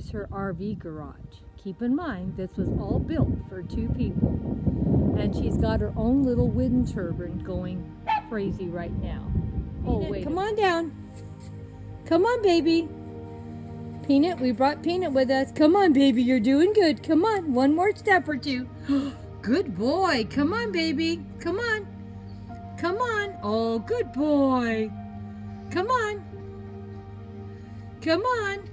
is her RV garage. Keep in mind, this was all built for 2 people. And she's got her own little wind turbine going crazy right now. Oh, wait. Come on down. Come on, baby. Peanut, we brought Peanut with us. Come on, baby, you're doing good. Come on, one more step or 2. Good boy. Come on, baby. Come on. Come on. Oh, good boy. Come on. Come on.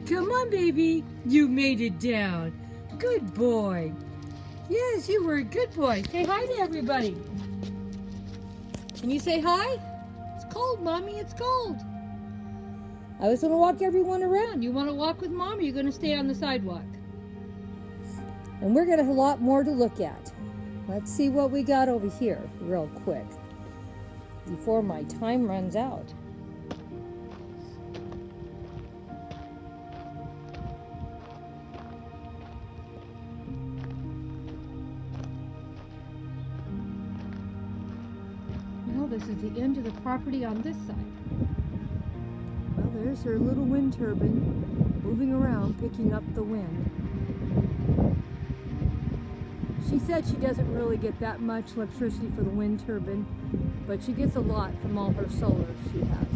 Come on, baby. You made it down. Good boy. Yes, you were a good boy. Say hi to everybody. Can you say hi? It's cold, Mommy. It's cold. I was going to walk everyone around. You want to walk with Mom, or you going to stay on the sidewalk? And we're going to have a lot more to look at. Let's see what we got over here real quick before my time runs out. Well, this is the end of the property on this side. Well, there's her little wind turbine moving around, picking up the wind. She said she doesn't really get that much electricity for the wind turbine, but she gets a lot from all her solar she has.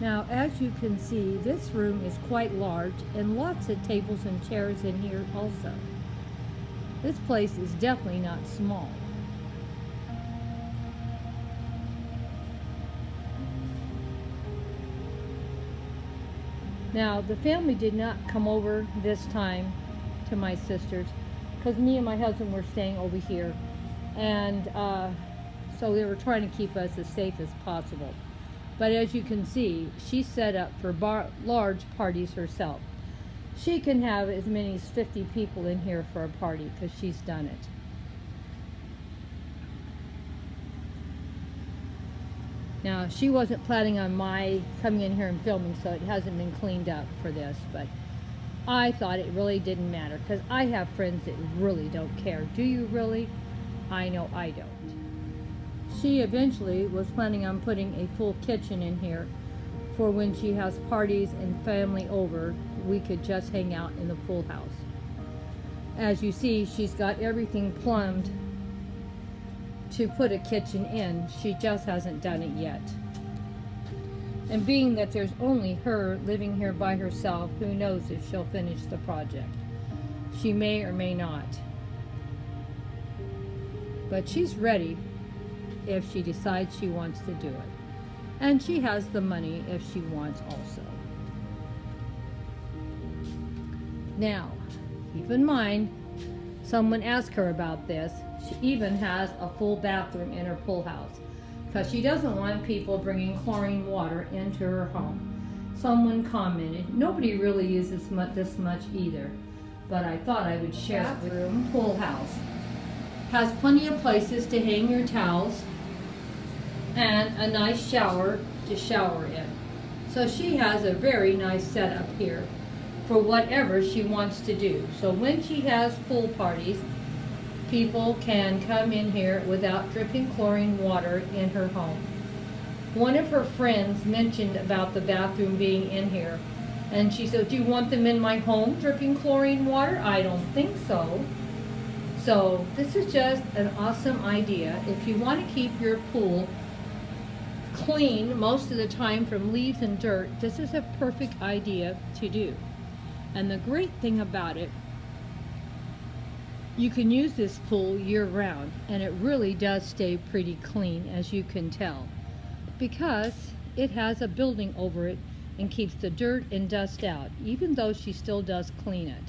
Now, as you can see, this room is quite large and lots of tables and chairs in here also. This place is definitely not small. Now, the family did not come over this time to my sister's because me and my husband were staying over here, and so they were trying to keep us as safe as possible. But as you can see, she's set up for large parties herself. She can have as many as 50 people in here for a party because she's done it. Now, she wasn't planning on my coming in here and filming, so it hasn't been cleaned up for this, but I thought it really didn't matter because I have friends that really don't care. Do you really? I know I don't. She eventually was planning on putting a full kitchen in here for when she has parties and family over, we could just hang out in the pool house. As you see, she's got everything plumbed to put a kitchen in. She just hasn't done it yet. And being that there's only her living here by herself, who knows if she'll finish the project. She may or may not. But she's ready if she decides she wants to do it. And she has the money if she wants also. Now, keep in mind, someone asked her about this. She even has a full bathroom in her pool house because she doesn't want people bringing chlorine water into her home. Someone commented, nobody really uses this much either, but I thought I would share it with you. Pool house has plenty of places to hang your towels and a nice shower to shower in. So she has a very nice setup here for whatever she wants to do. So when she has pool parties, people can come in here without dripping chlorine water in her home. One of her friends mentioned about the bathroom being in here, and she said, do you want them in my home dripping chlorine water? I don't think so. So this is just an awesome idea. If you want to keep your pool clean most of the time from leaves and dirt, this is a perfect idea to do. And the great thing about it, you can use this pool year-round, and it really does stay pretty clean, as you can tell, because it has a building over it and keeps the dirt and dust out, even though she still does clean it.